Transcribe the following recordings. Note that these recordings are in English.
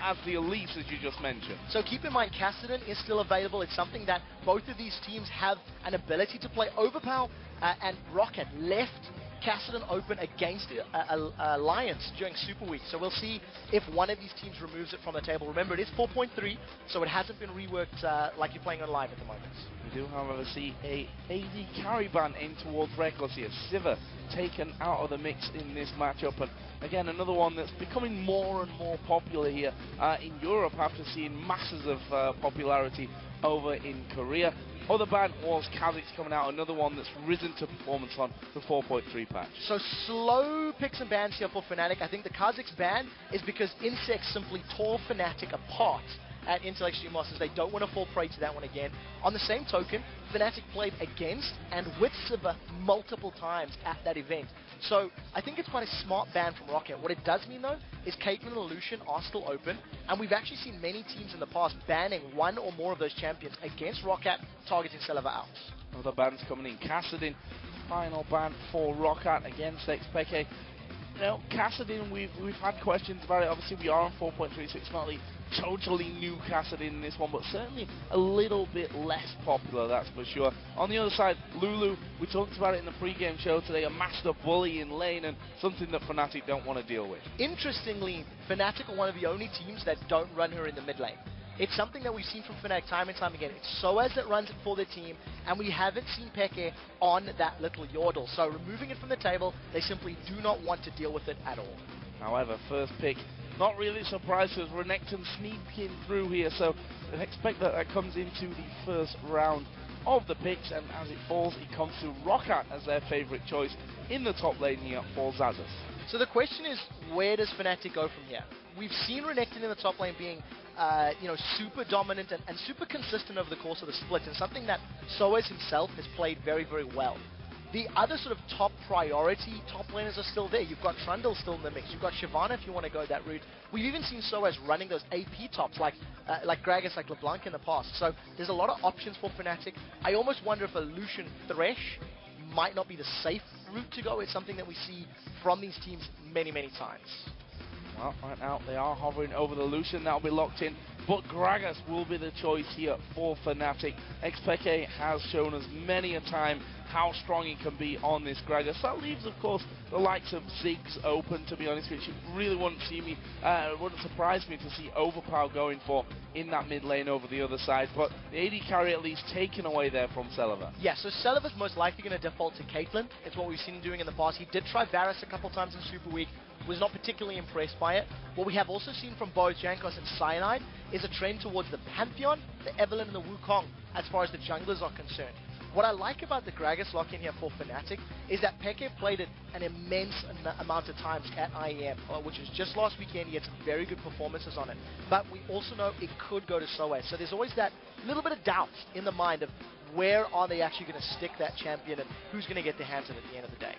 as the Elise, as you just mentioned. So keep in mind, Kassadin is still available. It's something that both of these teams have an ability to play. Overpow and Roccat left Kassadin open against Alliance during Super Week. So we'll see if one of these teams removes it from the table. Remember, it is 4.3, so it hasn't been reworked like you're playing on live at the moment. We do, however, see a AD carry ban in towards Rekkles here. Sivir taken out of the mix in this matchup, and again, another one that's becoming more and more popular here in Europe after seeing masses of popularity over in Korea. Other ban was Xaxus coming out, another one that's risen to performance on the 4.3 patch. So slow picks and bans here for Fnatic. I think the Xaxus ban is because Insects simply tore Fnatic apart at Intellectual Masters. They don't want to fall prey to that one again. On the same token, Fnatic played against and with Sivir multiple times at that event. So I think it's quite a smart ban from Roccat. What it does mean though is Caitlyn and Lucian are still open, and we've actually seen many teams in the past banning one or more of those champions against Roccat, targeting Celaver out. Other bans coming in. Kassadin, final ban for Roccat against xPeke. Now, Kassadin, we've had questions about it. Obviously, we are on 4.36, not the totally new Kassadin in this one, but certainly a little bit less popular, that's for sure. On the other side, Lulu, we talked about it in the pre-game show today, a master bully in lane, and something that Fnatic don't want to deal with. Interestingly, Fnatic are one of the only teams that don't run her in the mid lane. It's something that we've seen from Fnatic time and time again. It's sOAZ that runs it for their team, and we haven't seen Peke on that little yordle. So removing it from the table, they simply do not want to deal with it at all. However, first pick, not really surprised as Renekton sneaking through here, so I expect that comes into the first round of the picks, and as it falls, it comes to Roccat as their favourite choice in the top lane here for Xaxus. So the question is, where does Fnatic go from here? We've seen Renekton in the top lane being super dominant and super consistent over the course of the split, and something that sOAZ himself has played very, very well. The other sort of top priority top laners are still there. You've got Trundle still in the mix. You've got Shyvana if you want to go that route. We've even seen sOAZ running those AP tops like Gragas, like LeBlanc in the past. So there's a lot of options for Fnatic. I almost wonder if a Lucian Thresh might not be the safe route to go. It's something that we see from these teams many, many times. Well, right now they are hovering over the Lucian. That'll be locked in. But Gragas will be the choice here for Fnatic. xPeke has shown us many a time how strong he can be on this Gragas. That leaves, of course, the likes of Ziggs open, to be honest, which really wouldn't surprise me to see Overpow going for in that mid lane over the other side. But the AD carry at least taken away there from Celaver. Yeah, so Celaver's most likely going to default to Caitlyn. It's what we've seen him doing in the past. He did try Varus a couple times in Super Week. Was not particularly impressed by it. What we have also seen from both Jankos and Cyanide is a trend towards the Phanteon, the Evelynn, and the Wukong as far as the junglers are concerned. What I like about the Gragas lock-in here for Fnatic is that Peke played it an immense amount of times at IEM, which was just last weekend. He had some very good performances on it. But we also know it could go to sOAZ. So there's always that little bit of doubt in the mind of where are they actually going to stick that champion and who's going to get their hands on it at the end of the day.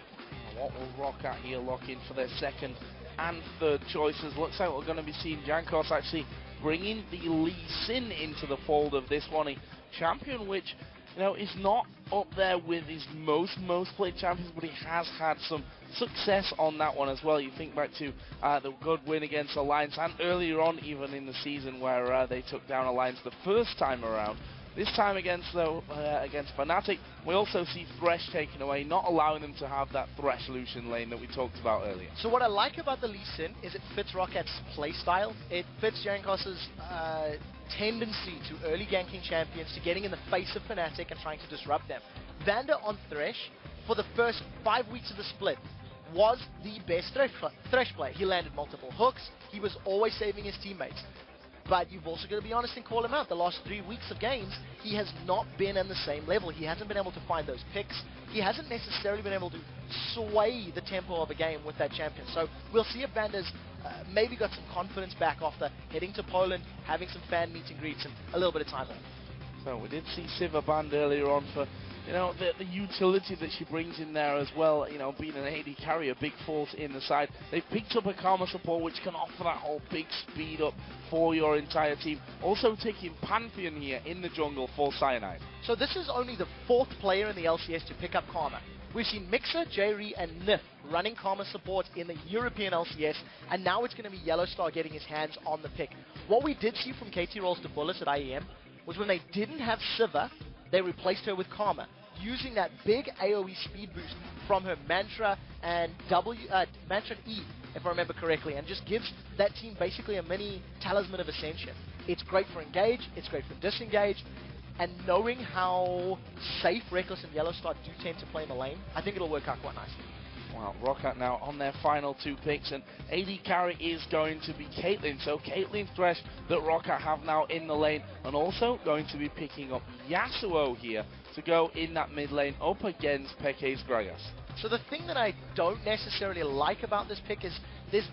What will Roccat here lock in for their second and third choices? Looks like we're going to be seeing Jankos actually bringing the Lee Sin into the fold of this one. A champion which, you know, is not up there with his most played champions, but he has had some success on that one as well. You think back to the good win against Alliance, and earlier on even in the season where they took down Alliance the first time around. This time against Fnatic, we also see Thresh taken away, not allowing them to have that Thresh Lucian lane that we talked about earlier. So what I like about the Lee Sin is it fits Rockat's playstyle. It fits Jankos' tendency to early ganking champions, to getting in the face of Fnatic and trying to disrupt them. Vander on Thresh, for the first 5 weeks of the split, was the best Thresh player. He landed multiple hooks. He was always saving his teammates. But you've also got to be honest and call him out. The last 3 weeks of games, he has not been on the same level. He hasn't been able to find those picks. He hasn't necessarily been able to sway the tempo of a game with that champion. So we'll see if Vander's maybe got some confidence back after heading to Poland, having some fan meet and greets, and a little bit of time off. So we did see Sivir banned earlier on for, you know, the utility that she brings in there as well, you know, being an AD carry, a big force in the side. They've picked up a Karma support which can offer that whole big speed up for your entire team. Also taking Phanteon here in the jungle for Cyanide. So this is only the 4th player in the LCS to pick up Karma. We've seen Mixer, Jerry, and Nif running Karma support in the European LCS, and now it's going to be YellOwStaR getting his hands on the pick. What we did see from KT Rolls to Bullets at IEM was when they didn't have Sivir, they replaced her with Karma, using that big AoE speed boost from her Mantra and Mantra and E, if I remember correctly, and just gives that team basically a mini Talisman of Ascension. It's great for engage, it's great for disengage, and knowing how safe Rekkles and YellOwStaR do tend to play in the lane, I think it'll work out quite nicely. Well, Roccat now on their final 2 picks, and AD carry is going to be Caitlyn. So Caitlyn Thresh that Roccat have now in the lane, and also going to be picking up Yasuo here to go in that mid lane up against Peke's Gragas. So the thing that I don't necessarily like about this pick is there's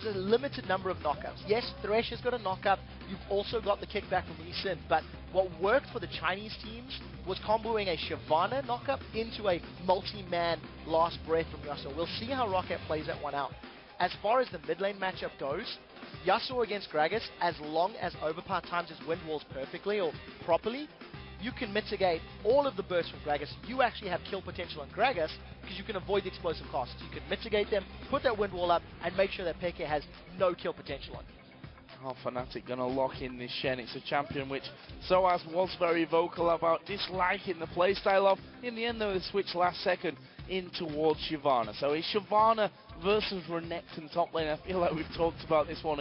a limited number of knockouts. Yes, Thresh has got a knockup. You've also got the kickback from Lee Sin, but what worked for the Chinese teams was comboing a Shyvana knockup into a multi-man last breath from Yasuo. We'll see how Roccat plays that one out. As far as the mid lane matchup goes, Yasuo against Gragas, as long as Overpow times his wind walls perfectly or properly, you can mitigate all of the bursts from Gragas. You actually have kill potential on Gragas because you can avoid the explosive costs. You can mitigate them, put that wind wall up, and make sure that Peke has no kill potential on you. Oh, Fnatic going to lock in this Shen. It's a champion which sOAZ was very vocal about disliking the playstyle of. In the end, though, they switched last second in towards Shyvana. So it's Shyvana versus Renekton top lane. I feel like we've talked about this one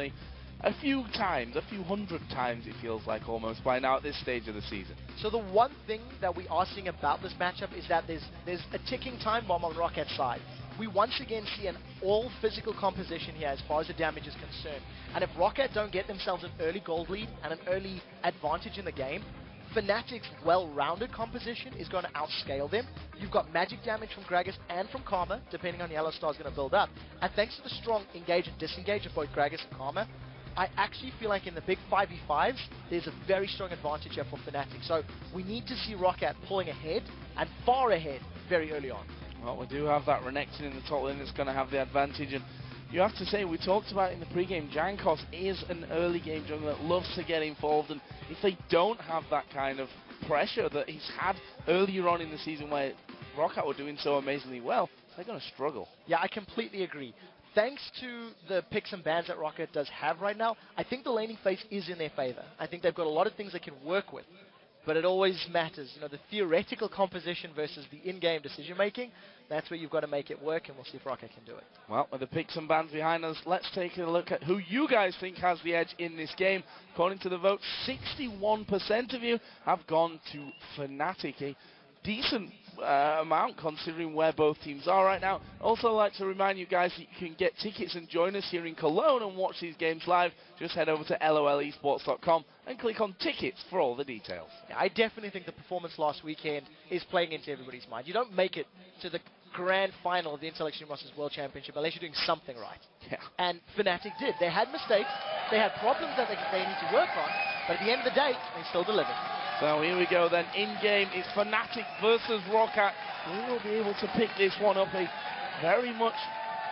a few times, a few hundred times it feels like almost by now at this stage of the season. So the one thing that we are seeing about this matchup is that there's a ticking time bomb on Rockat's side. We once again see an all physical composition here as far as the damage is concerned. And if Roccat don't get themselves an early gold lead and an early advantage in the game, Fnatic's well-rounded composition is going to outscale them. You've got magic damage from Gragas and from Karma, depending on YellOwStar's going to build up. And thanks to the strong engage and disengage of both Gragas and Karma, I actually feel like in the big 5v5s, there's a very strong advantage here for Fnatic. So we need to see Roccat pulling ahead, and far ahead, very early on. Well, we do have that Renekton in the top lane that's going to have the advantage, and you have to say, we talked about in the pregame, Jankos is an early game jungler that loves to get involved, and if they don't have that kind of pressure that he's had earlier on in the season where Roccat were doing so amazingly well, they're going to struggle. Yeah, I completely agree. Thanks to the picks and bans that Roccat does have right now, I think the laning phase is in their favor. I think they've got a lot of things they can work with, but it always matters. You know, the theoretical composition versus the in-game decision-making, that's where you've got to make it work, and we'll see if Roccat can do it. Well, with the picks and bans behind us, let's take a look at who you guys think has the edge in this game. According to the vote, 61% of you have gone to Fnatic, a decent amount considering where both teams are right now. Also, I'd like to remind you guys that you can get tickets and join us here in Cologne and watch these games live. Just head over to LOLesports.com and click on tickets for all the details. Yeah, I definitely think the performance last weekend is playing into everybody's mind. You don't make it to the grand final of the Intel Extreme Masters World Championship unless you're doing something right. Yeah. And Fnatic did. They had mistakes, they had problems that they need to work on, but at the end of the day, they still delivered. So here we go then, in-game, it's Fnatic versus Roccat. We will be able to pick this one up a very much,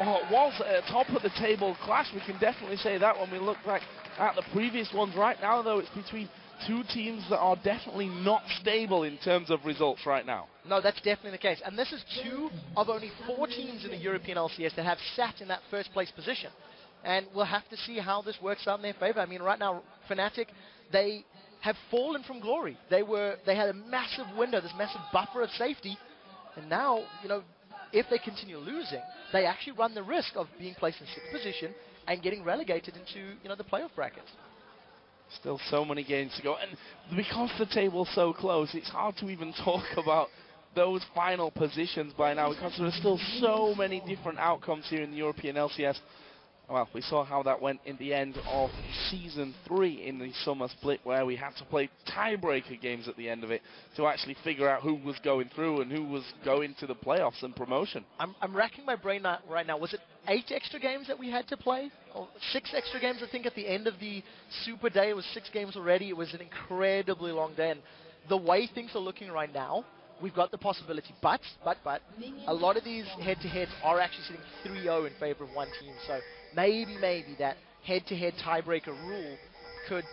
well, it was a top-of-the-table clash, we can definitely say that when we look back at the previous ones. Right now, though, it's between two teams that are definitely not stable in terms of results right now. No, that's definitely the case. And this is 2 of only 4 teams in the European LCS that have sat in that first-place position. And we'll have to see how this works out in their favor. I mean, right now, Fnatic, they have fallen from glory. They had a massive window, this massive buffer of safety, and now, you know, if they continue losing, they actually run the risk of being placed in 6th position and getting relegated into, you know, the playoff brackets. Still so many games to go, and because the table's so close, it's hard to even talk about those final positions by now because there are still so many different outcomes here in the European LCS. Well, we saw how that went in the end of Season 3 in the summer split, where we had to play tiebreaker games at the end of it to actually figure out who was going through and who was going to the playoffs and promotion. I'm racking my brain right now. Was it 8 extra games that we had to play? Or 6 extra games, I think, at the end of the Super Day. It was 6 games already. It was an incredibly long day. And the way things are looking right now, we've got the possibility, but a lot of these head-to-heads are actually sitting 3-0 in favor of one team. So maybe that head-to-head tiebreaker rule could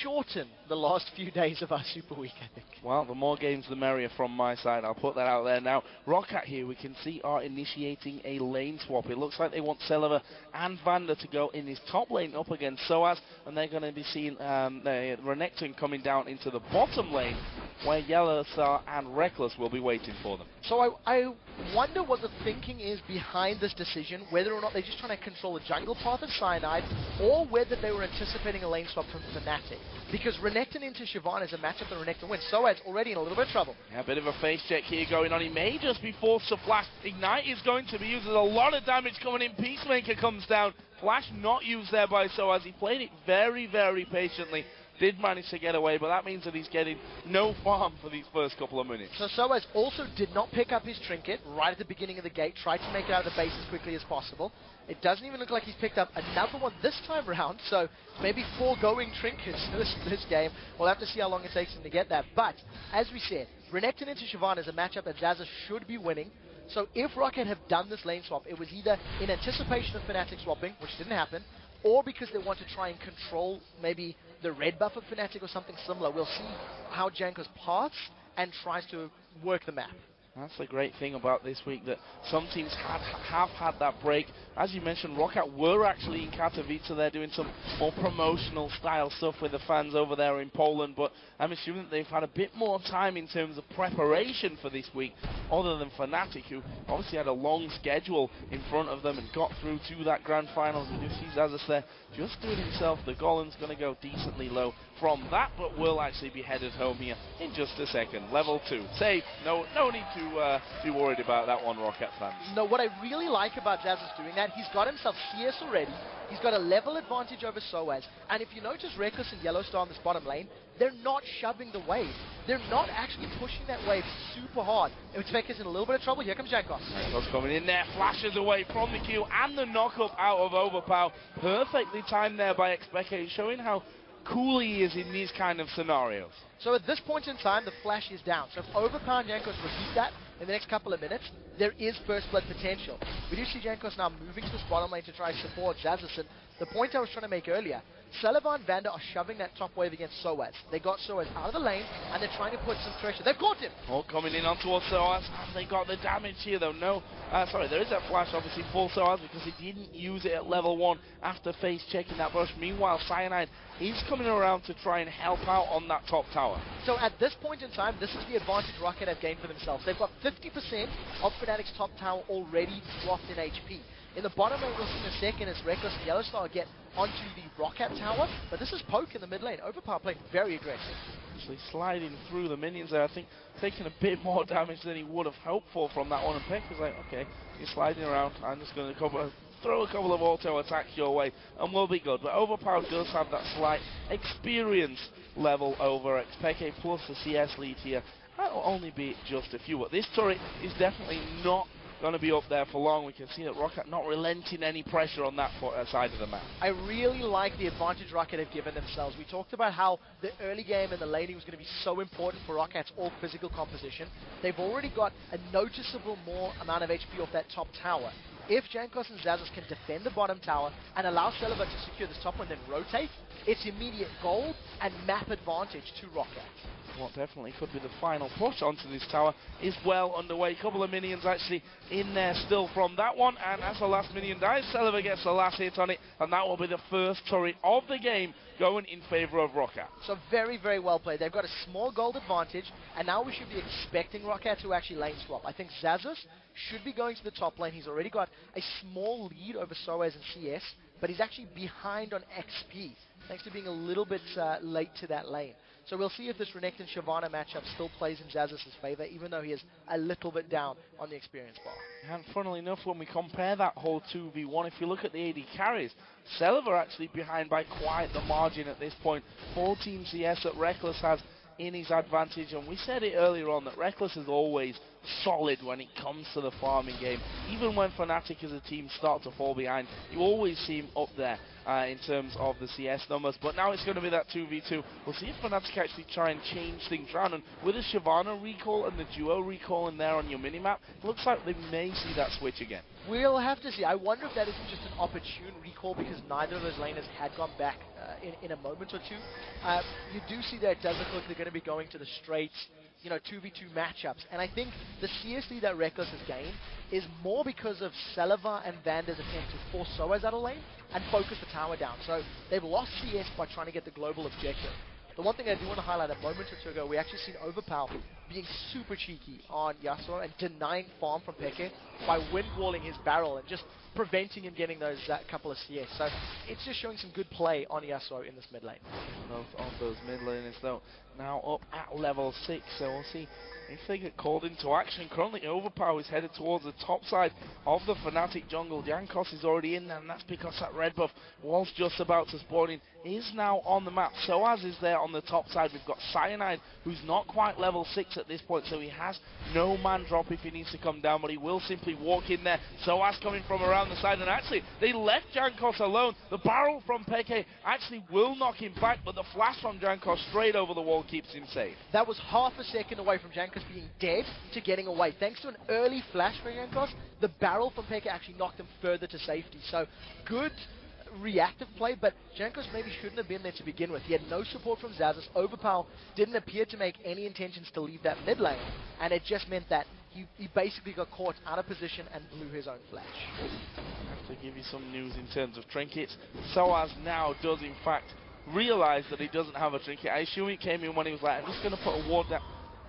shorten the last few days of our Super Week, I think. Well, the more games the merrier from my side. I'll put that out there now. Roccat here, we can see, are initiating a lane swap. It looks like they want Celaver and Vander to go in his top lane up against sOAZ, and they're going to be seeing Renekton coming down into the bottom lane, where YellOwStaR and Rekkles will be waiting for them. So I wonder what the thinking is behind this decision, whether or not they're just trying to control the jungle path of Cyanide, or whether they were anticipating a lane swap from Fnatic. Because Renekton into Shyvana is a matchup that Renekton wins. sOAZ already in a little bit of trouble. Yeah, a bit of a face check here going on. He may just be forced to flash. Ignite is going to be used. There's a lot of damage coming in. Peacemaker comes down. Flash not used there by sOAZ. He played it very, very patiently. Did manage to get away, but that means that he's getting no farm for these first couple of minutes. So sOAZ also did not pick up his trinket right at the beginning of the gate, tried to make it out of the base as quickly as possible. It doesn't even look like he's picked up another one this time round, so maybe foregoing trinkets this game. We'll have to see how long it takes him to get that. But, as we said, Renekton into Shyvana is a matchup that Xaxus should be winning. So if Roccat have done this lane swap, it was either in anticipation of Fnatic swapping, which didn't happen, or because they want to try and control maybe the red buff of Fnatic or something similar. We'll see how Jankos paths and tries to work the map. That's the great thing about this week, that some teams have had that break. As you mentioned, Roccat were actually in Katowice. They're doing some more promotional style stuff with the fans over there in Poland, but I'm assuming that they've had a bit more time in terms of preparation for this week, other than Fnatic, who obviously had a long schedule in front of them and got through to that grand finals. We do see Xaxus there just doing himself. The golem's going to go decently low from that, but will actually be headed home here in just a second. Level 2. Safe. No need to be worried about that one, Roccat fans. No, what I really like about Xaxus doing that, he's got himself CS already. He's got a level advantage over sOAZ. And if you notice Rekkles and YellOwStaR on this bottom lane, they're not shoving the wave. They're not actually pushing that wave super hard. xPeke is in a little bit of trouble. Here comes Jankos. Jankos coming in there, flashes away from the Q and the knock-up out of Overpow. Perfectly timed there by xPeke, showing how cool he is in these kind of scenarios. So at this point in time, the flash is down. So if Overpow and Jankos repeat that in the next couple of minutes, there is first blood potential. We do see Jankos now moving to this bottom lane to try and support Xaxus. And the point I was trying to make earlier, Celaver and Vander are shoving that top wave against sOAZ. They got sOAZ out of the lane, and they're trying to put some pressure. They've caught him! Oh, coming in on towards sOAZ, and they got the damage here though. No, sorry, there is that flash obviously for sOAZ because he didn't use it at level 1 after face checking that bush. Meanwhile, Cyanide is coming around to try and help out on that top tower. So at this point in time, this is the advantage Roccat have gained for themselves. They've got 50% of Fnatic's top tower already swapped in HP. In the bottom lane, we'll see in a second as Rekkles and YellOwStaR get onto the Roccat tower, but this is poke in the mid lane. Overpow playing very aggressive. Actually sliding through the minions there, I think taking a bit more damage than he would have hoped for from that one, and Peck was like, okay, he's sliding around, I'm just going to throw a couple of auto attacks your way and we'll be good. But Overpow does have that slight experience level over xPeke plus the CS lead here. That'll only be just a few, but this turret is definitely not going to be up there for long. We can see that Roccat not relenting any pressure on that side of the map. I really like the advantage Roccat have given themselves. We talked about how the early game and the laning was going to be so important for Rockat's all physical composition. They've already got a noticeable more amount of HP off that top tower. If Jankos and Xaxus can defend the bottom tower and allow Celaver to secure this top one, then rotate, it's immediate gold and map advantage to Roccat. What definitely could be the final push onto this tower is well underway. A couple of minions actually in there still from that one, and as the last minion dies, Celaver gets the last hit on it, and that will be the first turret of the game going in favour of Roccat. So very, very well played. They've got a small gold advantage, and now we should be expecting Roccat to actually lane swap. I think Xaxus should be going to the top lane. He's already got a small lead over sOAZ and CS, but he's actually behind on XP, thanks to being a little bit late to that lane. So we'll see if this Renekton Shyvana matchup still plays in Xaxus' favour, even though he is a little bit down on the experience bar. And funnily enough, when we compare that whole 2v1, if you look at the AD carries, Celaver actually behind by quite the margin at this point. 14 CS that Rekkles has in his advantage, and we said it earlier on that Rekkles is always solid when it comes to the farming game. Even when Fnatic as a team start to fall behind, you always see him up there in terms of the CS numbers. But now it's going to be that 2v2. We'll see if Fnatic actually try and change things around, and with a Shyvana recall and the duo recall in there on your minimap, it looks like they may see that switch again. We'll have to see. I wonder if that isn't just an opportune recall because neither of those laners had gone back in a moment or two. You do see that it does look like they're going to be going to the straight, 2v2 matchups. And I think the CSD that Rekkles has gained is more because of Celaver and Vander's attempt to force sOAZ out of lane and focus the tower down. So they've lost CS by trying to get the global objective. The one thing I do want to highlight, a moment or two ago, we actually seen Overpow being super cheeky on Yasuo and denying farm from Peke by windwalling his barrel and just preventing him getting those couple of CS. So it's just showing some good play on Yasuo in this mid lane. Both of those mid laners though now up at level 6, so we'll see if they get called into action. Currently Overpow is headed towards the top side of the Fnatic jungle. Jankos is already in there, and that's because that red buff was just about to spawn in, is now on the map. sOAZ is there on the top side. We've got Cyanide, who's not quite level 6 at this point, so he has no man drop if he needs to come down, but he will simply walk in there. sOAZ coming from around the side, and actually they left Jankos alone. The barrel from Peke actually will knock him back, but the flash from Jankos straight over the wall keeps him safe. That was half a second away from Jankos being dead to getting away. Thanks to an early flash from Jankos, the barrel from Peke actually knocked him further to safety. So good reactive play, but Jankos maybe shouldn't have been there to begin with. He had no support from Xaxus. Overpow didn't appear to make any intentions to leave that mid lane, and it just meant that he basically got caught out of position and blew his own flash. I have to give you some news in terms of trinkets. sOAZ now does in fact realise that he doesn't have a trinket. I assume he came in when he was like, I'm just going to put a ward down.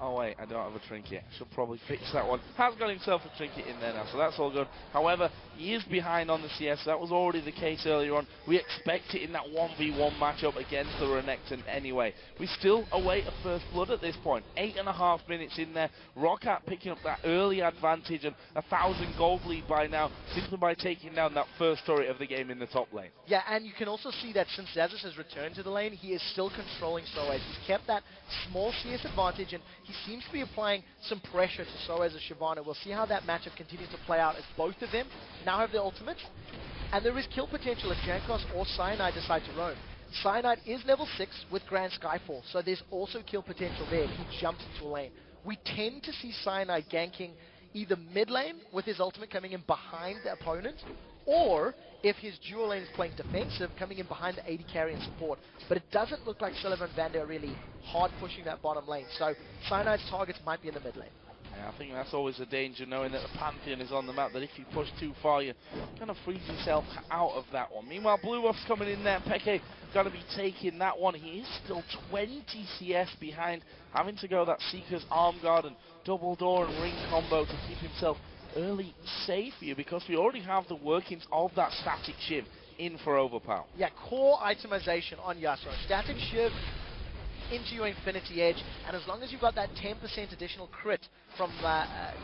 Oh wait, I don't have a trinket. Should probably fix that one. Has got himself a trinket in there now, so that's all good. However, he is behind on the CS. That was already the case earlier on. We expect it in that 1v1 matchup against the Renekton anyway. We still await a first blood at this point. 8.5 minutes in there. Roccat picking up that early advantage and 1,000 gold lead by now, simply by taking down that first turret of the game in the top lane. Yeah, and you can also see that since Xaxus has returned to the lane, he is still controlling sOAZ. He's kept that small CS advantage, and he seems to be applying some pressure to sOAZ as Shyvana. We'll see how that matchup continues to play out as both of them now have their ultimates. And there is kill potential if Jankos or Cyanide decide to roam. Cyanide is level 6 with Grand Skyfall, so there's also kill potential there if he jumps into a lane. We tend to see Cyanide ganking either mid lane with his ultimate coming in behind the opponent, or if his dual lane is playing defensive, coming in behind the AD carry and support. But it doesn't look like Celaver and Vander are really hard pushing that bottom lane, so Cyanide's targets might be in the mid lane. Yeah, I think that's always a danger, knowing that the Phanteon is on the map, that if you push too far, you kind of freeze yourself out of that one. Meanwhile, Blue Buff's coming in there. Peke got to be taking that one. He is still 20 CS behind, having to go that Seeker's Arm Guard and double door and ring combo to keep himself early safe here, because we already have the workings of that static shiv in for Overpow. Yeah, core itemization on Yasuo. Static shiv into your Infinity Edge, and as long as you've got that 10% additional crit from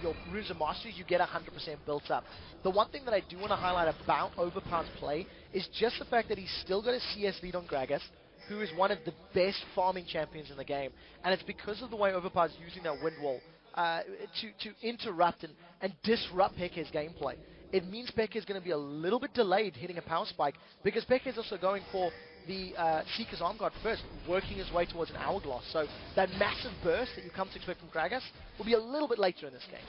your Runes of Mastery, you get 100% built up. The one thing that I do want to highlight about Overpow's play is just the fact that he's still got a CS lead on Gragas, who is one of the best farming champions in the game, and it's because of the way Overpow is using that wind wall to interrupt and disrupt Peke's gameplay. It means Peke is going to be a little bit delayed hitting a power spike, because Peke is also going for the Seeker's Arm Guard first, working his way towards an hourglass. So that massive burst that you come to expect from Gragas will be a little bit later in this game.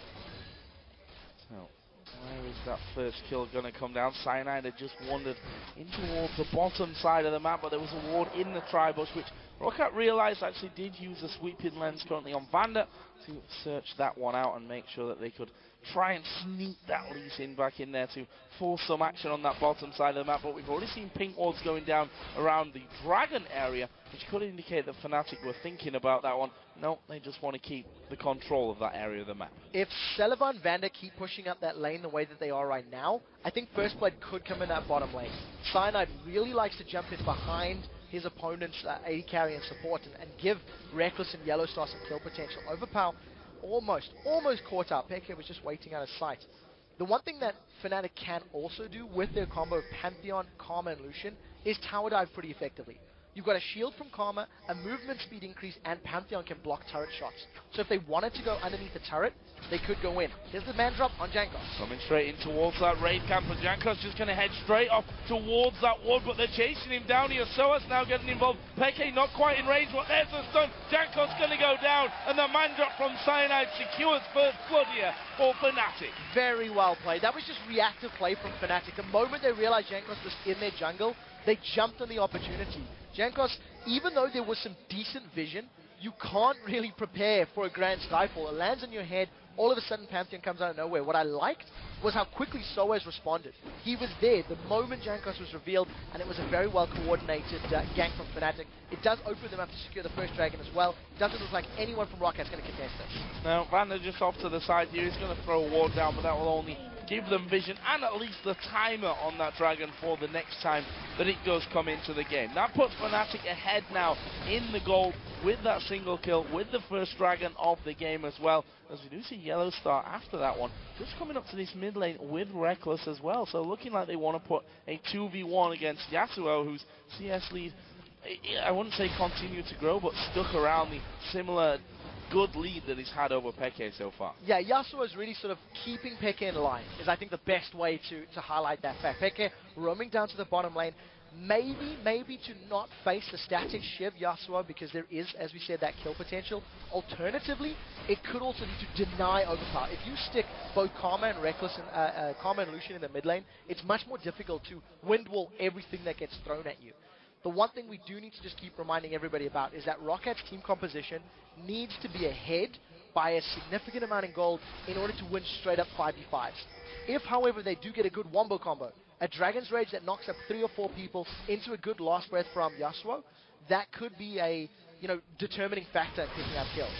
So, where is that first kill going to come down? Cyanide had just wandered in towards the bottom side of the map, but there was a ward in the tri-bush, which Roccat realised actually did use a sweeping lens currently on Vander to search that one out and make sure that they could try and sneak that Lee Sin back in there to force some action on that bottom side of the map. But we've already seen pink wards going down around the Dragon area, which could indicate that Fnatic were thinking about that one. No, they just want to keep the control of that area of the map. If Celaver and Vander keep pushing up that lane the way that they are right now, I think First Blood could come in that bottom lane. Cyanide really likes to jump in behind his opponent's AD carry and support and give Rekkles and YellOwStaR some kill potential. Overpow almost caught up. Peke was just waiting out of sight. The one thing that Fnatic can also do with their combo of Phanteon, Karma, and Lucian is tower dive pretty effectively. You've got a shield from Karma, a movement speed increase, and Phanteon can block turret shots. So if they wanted to go underneath the turret, they could go in. Here's the man drop on Jankos. Coming straight in towards that raid camp, and Jankos just going to head straight off towards that wood, but they're chasing him down here. sOAZ now getting involved. Peke not quite in range, but there's the stun. Jankos going to go down, and the man drop from Cyanide secures first blood here for Fnatic. Very well played. That was just reactive play from Fnatic. The moment they realized Jankos was in their jungle, they jumped on the opportunity. Jankos, even though there was some decent vision, you can't really prepare for a grand Skyfall. It lands in your head, all of a sudden Phanteon comes out of nowhere. What I liked was how quickly sOAZ responded. He was there the moment Jankos was revealed, and it was a very well coordinated gank from Fnatic. It does open them up to secure the first dragon as well. It doesn't look like anyone from Rockat's going to contest this. Now, Vander just off to the side here. He's going to throw a ward down, but that will only give them vision and at least the timer on that dragon for the next time that it does come into the game. That puts Fnatic ahead now in the gold with that single kill, with the first dragon of the game as well. As we do see YellOwStaR after that one, just coming up to this mid lane with Rekkles as well. So looking like they want to put a 2v1 against Yasuo, whose CS lead, I wouldn't say continue to grow, but stuck around the similar good lead that he's had over Peke so far. Yeah, Yasuo is really sort of keeping Peke in line, is I think the best way to highlight that fact. Peke roaming down to the bottom lane, maybe to not face a static Shiv Yasuo, because there is, as we said, that kill potential. Alternatively, it could also be to deny Overpow. If you stick both Karma and Rekkles and Karma and Lucian in the mid lane, it's much more difficult to windwall everything that gets thrown at you. The one thing we do need to just keep reminding everybody about is that Rockat's team composition needs to be ahead by a significant amount in gold in order to win straight up 5v5s. If, however, they do get a good wombo combo, a Dragon's Rage that knocks up 3 or 4 people into a good last breath from Yasuo, that could be a determining factor in picking up kills.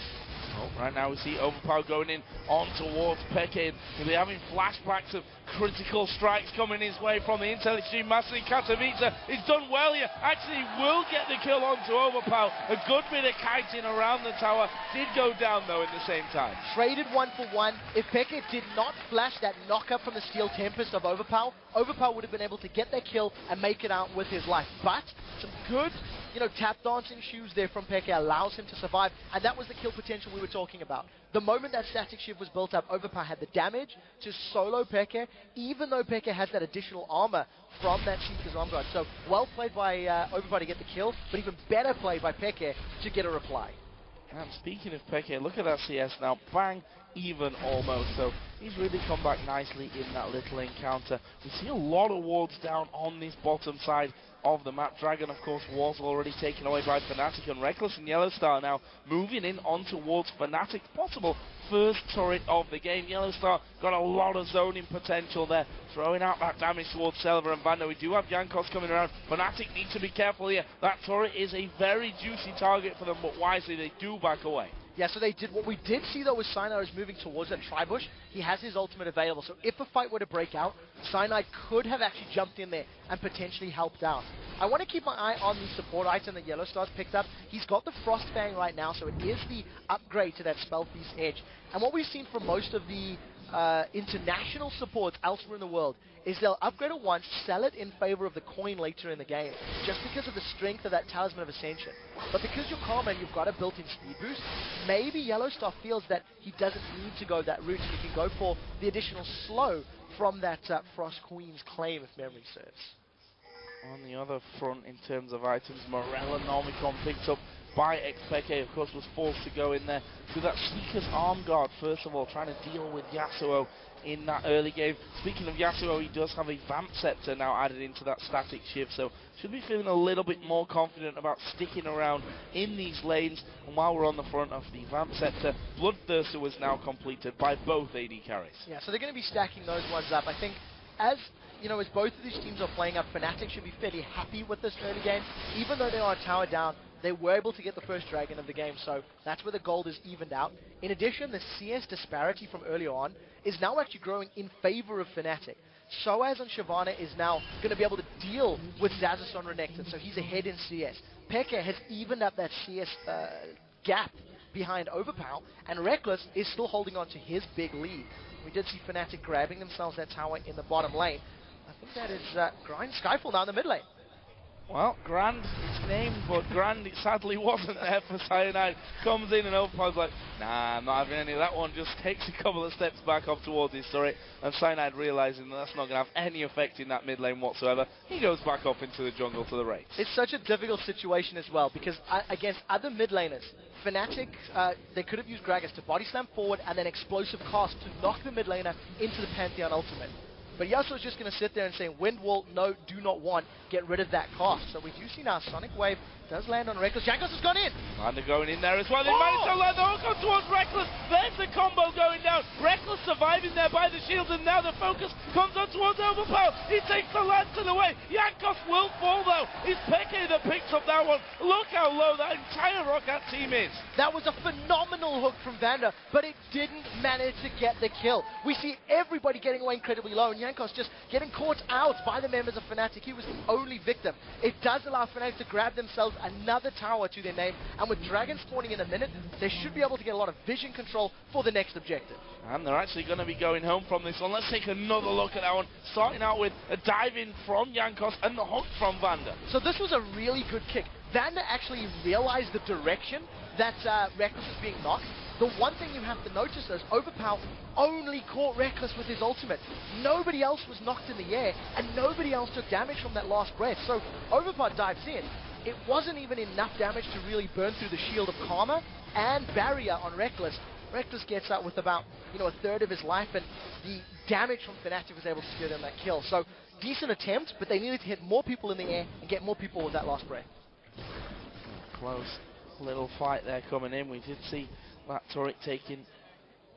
Oh, right now we see Overpow going in on towards Peke. He'll be having flashbacks of critical strikes coming his way from the Intel Extreme Master in Katowice. He's done well here. Actually will get the kill onto Overpow. A good bit of kiting around the tower. Did go down though at the same time. Traded 1-for-1. If Peke did not flash that knockup from the Steel Tempest of Overpow, Overpow would have been able to get that kill and make it out with his life. But some good tap dancing shoes there from Peke allows him to survive, and that was the kill potential we were talking about. The moment that static Shiv was built up, Overpow had the damage to solo Peke, even though Peke has that additional armor from that Seeker's Armguard. So well played by Overpow to get the kill, but even better played by Peke to get a reply. And speaking of Peke, look at that CS now, bang, even almost. So he's really come back nicely in that little encounter. We see a lot of wards down on this bottom side of the map. Dragon, of course, was already taken away by Fnatic, and Rekkles and YellOwStaR now moving in on towards Fnatic's possible first turret of the game. YellOwStaR got a lot of zoning potential there, throwing out that damage towards Celaver and Vander. We do have Jankos coming around. Fnatic need to be careful here. That turret is a very juicy target for them, but wisely they do back away. Yeah, so they did. What we did see though was Cyanide is moving towards that Tribush. He has his ultimate available, so if a fight were to break out, Cyanide could have actually jumped in there and potentially helped out. I want to keep my eye on the support item that YellOwStar's picked up. He's got the Frost Fang right now, so it is the upgrade to that Spell Feast Edge. And what we've seen from most of the international supports elsewhere in the world is they'll upgrade it once, sell it in favor of the coin later in the game, just because of the strength of that Talisman of Ascension. But because you're Karma and you've got a built-in speed boost, maybe YellOwStaR feels that he doesn't need to go that route, and he can go for the additional slow from that Frost Queen's claim, if memory serves. On the other front, in terms of items, Morella Nomicon picked up by xPeke, of course, was forced to go in there to that Seeker's Arm Guard, first of all, trying to deal with Yasuo in that early game. Speaking of Yasuo, he does have a Vamp Scepter now added into that static Shiv, so should be feeling a little bit more confident about sticking around in these lanes. And while we're on the front of the Vamp Scepter, Bloodthirster was now completed by both AD carries. Yeah, so they're going to be stacking those ones up. I think as both of these teams are playing up, Fnatic should be fairly happy with this early game. Even though they are tower down, they were able to get the first dragon of the game, so that's where the gold is evened out. In addition, the CS disparity from earlier on is now actually growing in favor of Fnatic. sOAZ and Shyvana is now going to be able to deal with Xaxus on Renekton, so he's ahead in CS. Peke has evened up that CS gap behind Overpow, and Rekkles is still holding on to his big lead. We did see Fnatic grabbing themselves that tower in the bottom lane. I think that is Grind Skyfall now in the mid lane. Well, Grand, it's named, but Grand, it sadly wasn't there for Cyanide. Comes in and Overpow's like, nah, I'm not having any of that one. Just takes a couple of steps back up towards his turret, and Cyanide realizing that that's not going to have any effect in that mid lane whatsoever, he goes back up into the jungle to the race. It's such a difficult situation as well, because against other mid laners, Fnatic, they could have used Gragas to body slam forward and then explosive cast to knock the mid laner into the Phanteon ultimate. But Yasuo's just going to sit there and say, Wind Wall, no, do not want, get rid of that cost. So we do see now Sonic Wave does land on Rekkles. Jankos has gone in. Vander going in there as well. They managed to land the hook on towards Rekkles. There's the combo going down. Rekkles surviving there by the shields, and now the focus comes on towards Overpow. He takes the lantern away. Jankos will fall though. It's Peke that picks up that one. Look how low that entire Roccat team is. That was a phenomenal hook from Vander, but it didn't manage to get the kill. We see everybody getting away incredibly low, and Jankos just getting caught out by the members of Fnatic. He was the only victim. It does allow Fnatic to grab themselves another tower to their name, and with Dragon spawning in a minute, they should be able to get a lot of vision control for the next objective. And they're actually going to be going home from this one. Let's take another look at that one. Starting out with a dive in from Jankos and the hook from Vander. So this was a really good kick. Vander actually realized the direction that Rekkles was being knocked. The one thing you have to notice is Overpow only caught Rekkles with his ultimate. Nobody else was knocked in the air, and nobody else took damage from that last breath. So Overpow dives in. It wasn't even enough damage to really burn through the Shield of Karma and Barrier on Rekkles. Rekkles gets out with about, a third of his life, and the damage from Fnatic was able to secure them that kill. So decent attempt, but they needed to hit more people in the air and get more people with that last breath. Close little fight there coming in. We did see that turret taking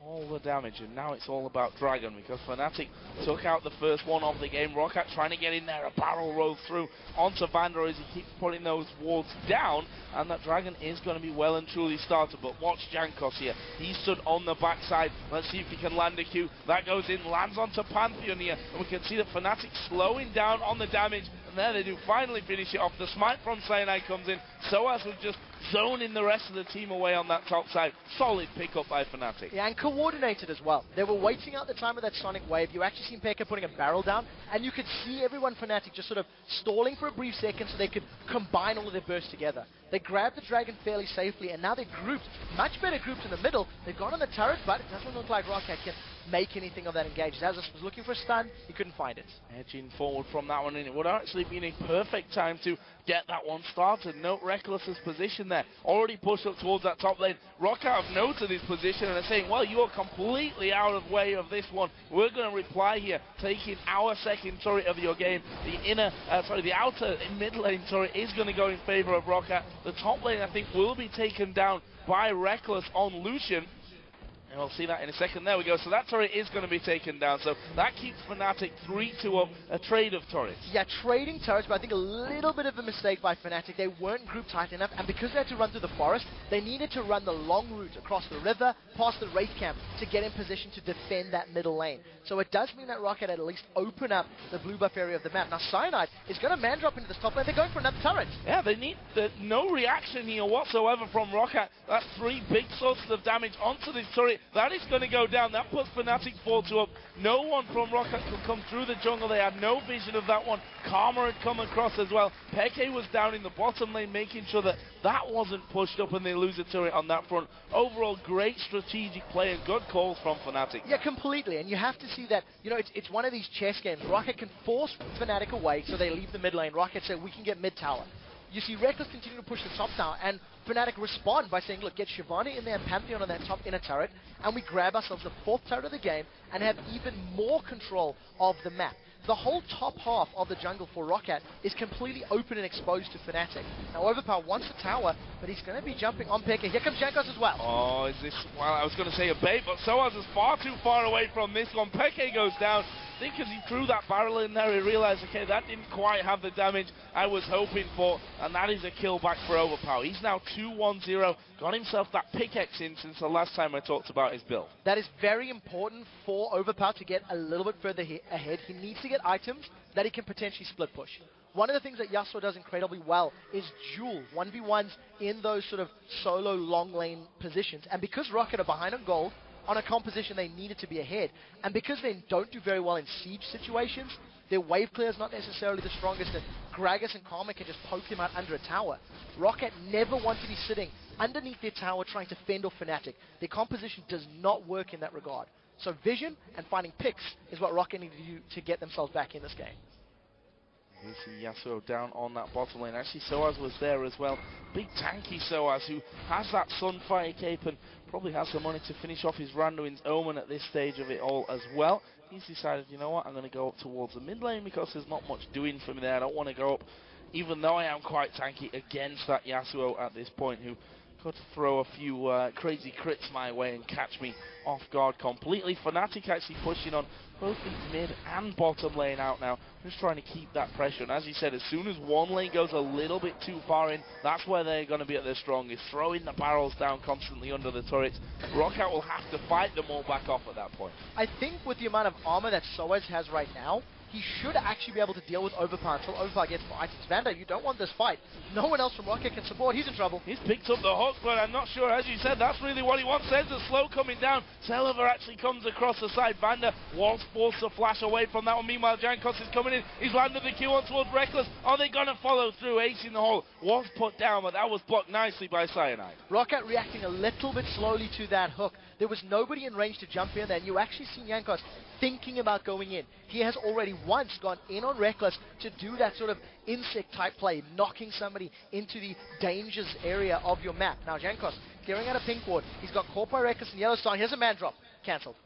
all the damage, and now it's all about Dragon, because Fnatic took out the first one of the game. Roccat trying to get in there, a barrel roll through onto Vander as he keeps putting those wards down, and that Dragon is going to be well and truly started. But watch Jankos here, he stood on the backside. Let's see if he can land a Q. That goes in, lands onto Phanteon here, and we can see that Fnatic slowing down on the damage, and there they do finally finish it off. The smite from Cyanide comes in, sOAZ was just zoning the rest of the team away on that top side. Solid pickup by Fnatic. Yeah, and coordinated as well. They were waiting out the time of that Sonic Wave. You actually seen Peke putting a barrel down, and you could see everyone Fnatic just sort of stalling for a brief second so they could combine all of their bursts together. They grabbed the Dragon fairly safely, and now they're grouped. Much better grouped in the middle. They've gone on the turret, but it doesn't look like Roccat can make anything of that engage. Xaxus was looking for a stun, he couldn't find it. Edging forward from that one, and it would actually been a perfect time to get that one started. Note Rekkles' position there, already pushed up towards that top lane. Roccat have noted his position and are saying, well, you are completely out of way of this one. We're going to reply here, taking our second turret of your game. The outer mid lane turret is going to go in favor of Roccat. The top lane, I think, will be taken down by Rekkles on Lucian. And we'll see that in a second. There we go. So that turret is going to be taken down. So that keeps Fnatic 3-2 up, a trade of turrets. Yeah, trading turrets, but I think a little bit of a mistake by Fnatic. They weren't grouped tight enough, and because they had to run through the forest, they needed to run the long route across the river, past the Wraith camp, to get in position to defend that middle lane. So it does mean that Roccat at least open up the blue buff area of the map. Now Cyanide is going to man drop into this top lane. They're going for another turret. Yeah, they need no reaction here whatsoever from Roccat. That's 3 big sources of damage onto this turret. That is going to go down. That puts Fnatic 4-2 up. No one from Roccat could come through the jungle. They had no vision of that one. Karma had come across as well. Peke was down in the bottom lane, making sure that that wasn't pushed up and they lose a turret on that front. Overall, great strategic play and good calls from Fnatic. Yeah, completely. And you have to see that, it's one of these chess games. Roccat can force Fnatic away so they leave the mid lane. Roccat said, we can get mid tower. You see Rekkles continue to push the top tower, and Fnatic respond by saying, look, get Shyvana in there and Phanteon on that top inner turret, and we grab ourselves the 4th turret of the game and have even more control of the map. The whole top half of the jungle for Roccat is completely open and exposed to Fnatic. Now Overpow wants the tower, but he's going to be jumping on Peke. Here comes Jankos as well. Oh, is this... Well, I was going to say a bait, but sOAZ is far too far away from this one. Peke goes down. I think as he threw that barrel in there, he realized, okay, that didn't quite have the damage I was hoping for, and that is a kill back for Overpow. He's now 2-1-0, got himself that pickaxe in since the last time I talked about his build. That is very important for Overpow to get a little bit further ahead. He needs to get items that he can potentially split push. One of the things that Yasuo does incredibly well is duel 1v1s in those sort of solo long lane positions, and because Roccat are behind on gold, on a composition they needed to be ahead, and because they don't do very well in siege situations, their wave clear is not necessarily the strongest, and Gragas and Karma can just poke him out under a tower. Roccat never want to be sitting underneath their tower trying to fend off Fnatic. Their composition does not work in that regard. So vision and finding picks is what Roccat need to do to get themselves back in this game. We see Yasuo down on that bottom lane. Actually, sOAZ was there as well. Big tanky sOAZ who has that Sunfire cape and probably has the money to finish off his Randuin's Omen at this stage of it all as well. He's decided, you know what, I'm going to go up towards the mid lane because there's not much doing for me there. I don't want to go up, even though I am quite tanky against that Yasuo at this point, who could throw a few crazy crits my way and catch me off guard completely. Fnatic actually pushing on both the mid and bottom lane out now, just trying to keep that pressure. And as you said, as soon as one lane goes a little bit too far in, that's where they're going to be at their strongest, throwing the barrels down constantly under the turrets. Roccat will have to fight them all back off at that point. I think with the amount of armor that sOAZ has right now, he should actually be able to deal with Overpow until Overpow gets more items. Vander, you don't want this fight. No one else from Roccat can support. He's in trouble. He's picked up the hook, but I'm not sure, as you said, that's really what he wants. There's a slow coming down. Celaver actually comes across the side. Vander was forced to flash away from that one. Meanwhile, Jankos is coming in. He's landed the Q on towards Rekkles. Are they going to follow through? Ace in the hole was put down, but that was blocked nicely by Cyanide. Roccat reacting a little bit slowly to that hook. There was nobody in range to jump in there, and you actually see Jankos thinking about going in. He has already once gone in on Rekkles to do that sort of insect type play, knocking somebody into the dangers area of your map. Now Jankos clearing out a pink ward. He's got caught by Rekkles and YellOwStaR. Here's a man drop. Cancelled.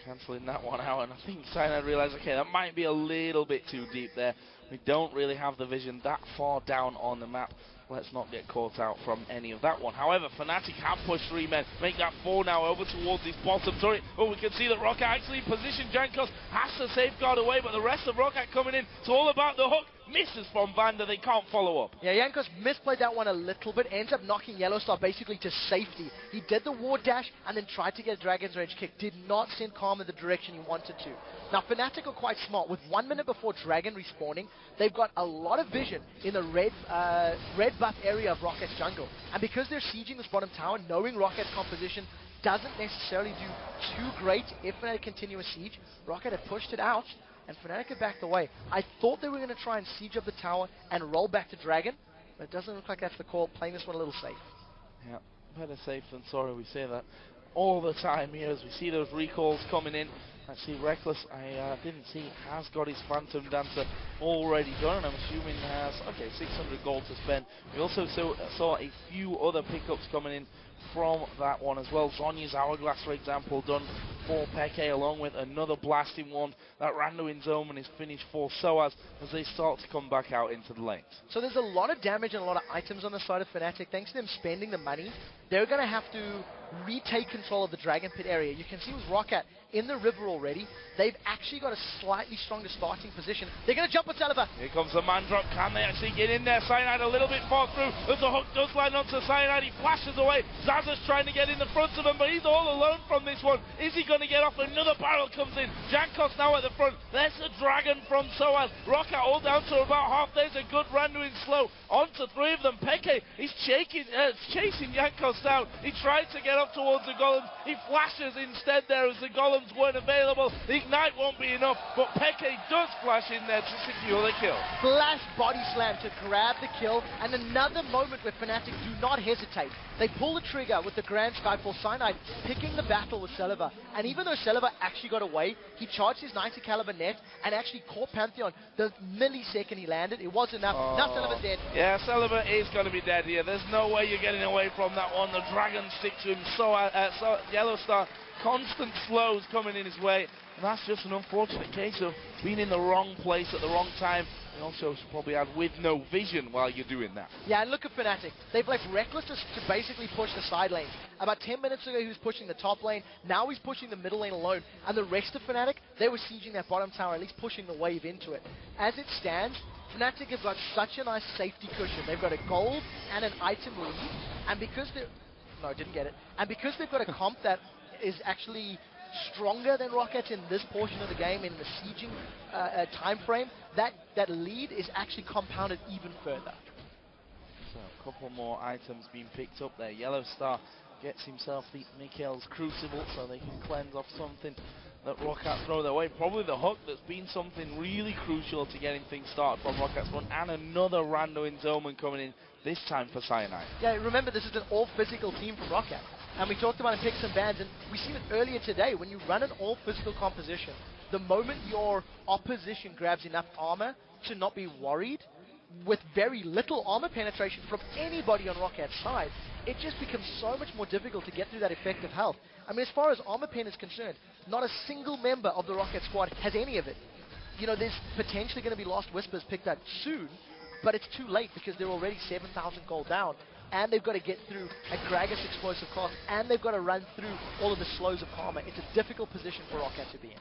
Cancelling that one out, and I think Cyanide realised, okay, that might be a little bit too deep there. We don't really have the vision that far down on the map. Let's not get caught out from any of that one. However, Fnatic have pushed 3 men, make that 4 now over towards this bottom turret. Oh, we can see that Roccat actually positioned. Jankos has to safeguard away, but the rest of Roccat coming in. It's all about the hook. Misses from Vander, they can't follow up. Yeah, Jankos misplayed that one a little bit, ends up knocking YellOwStaR basically to safety. He did the ward dash and then tried to get a Dragon's Rage kick. Did not send Karma the direction he wanted to. Now, Fnatic are quite smart. With 1 minute before Dragon respawning, they've got a lot of vision in the red buff area of Rockat's jungle. And because they're sieging this bottom tower, knowing Rockat's composition doesn't necessarily do too great if Fnatic continue a siege. Roccat had pushed it out, and Fnatic had backed away. I thought they were going to try and siege up the tower and roll back to Dragon, but it doesn't look like that's the call. Playing this one a little safe. Yeah, better safe than sorry. We say that all the time here as we see those recalls coming in. Actually, Rekkles, I didn't see, has got his Phantom Dancer already done, and I'm assuming has, okay, 600 gold to spend. We also saw a few other pickups coming in from that one as well. Zhonya's Hourglass, for example, done for xPeke, along with another blasting wand. That Randuin's Omen is finished for sOAZ as they start to come back out into the lanes. So there's a lot of damage and a lot of items on the side of Fnatic. Thanks to them spending the money, they're going to have to retake control of the Dragon Pit area. You can see with Roccat in the river already, they've actually got a slightly stronger starting position. They're going to jump with Celaver. Here comes the man drop. Can they actually get in there? Cyanide a little bit far through. As the hook does land onto Cyanide, he flashes away. Xaxus trying to get in the front of him, but he's all alone from this one. Is he going to get off? Another barrel comes in. Jankos now at the front. There's the dragon from sOAZ. Roccat all down to about half. There's a good Randuin slow. Onto 3 of them. xPeke is chasing Jankos down. He tried to get up towards the golems. He flashes instead there as the golems weren't available. The ignite won't be enough, but xPeke does flash in there to secure the kill. Flash body slam to grab the kill, and another moment where Fnatic do not hesitate. They pull the trigger with the Grand Skyfall. Cyanide picking the battle with Celaver, and even though Celaver actually got away, he charged his 90 caliber net and actually caught Phanteon the millisecond he landed. It was enough. Now Celaver's dead. Yeah, Celaver is going to be dead here. There's no way you're getting away from that one. The dragon sticks to him. YellOwStaR, constant slows coming in his way. And that's just an unfortunate case of being in the wrong place at the wrong time. And also probably add with no vision while you're doing that. Yeah, and look at Fnatic. They've left Rekkles to basically push the side lanes. About 10 minutes ago, he was pushing the top lane. Now he's pushing the middle lane alone. And the rest of Fnatic, they were sieging that bottom tower, at least pushing the wave into it. As it stands, Fnatic have got such a nice safety cushion. They've got a gold and an item lead. And because they're... No, didn't get it. And because they've got a comp that is actually stronger than Roccat in this portion of the game, in the sieging time frame, that lead is actually compounded even further. So a couple more items being picked up there. YellOwStaR gets himself the Mikhail's Crucible so they can cleanse off something that Roccat throw their way. Probably the hook that's been something really crucial to getting things started from Rockat's front, and another rando in Zoman coming in, this time for Cyanide. Yeah, remember this is an all-physical team from Roccat. And we talked about in picks and bans, and we've seen it earlier today. When you run an all-physical composition, the moment your opposition grabs enough armor to not be worried, with very little armor penetration from anybody on Rockat's side, it just becomes so much more difficult to get through that effective health. I mean, as far as armor pen is concerned, not a single member of the Roccat squad has any of it. You know, there's potentially going to be Lost Whispers picked up soon, but it's too late because they're already 7,000 gold down, and they've got to get through a Gragas explosive cost, and they've got to run through all of the slows of karma. It's a difficult position for Roccat to be in.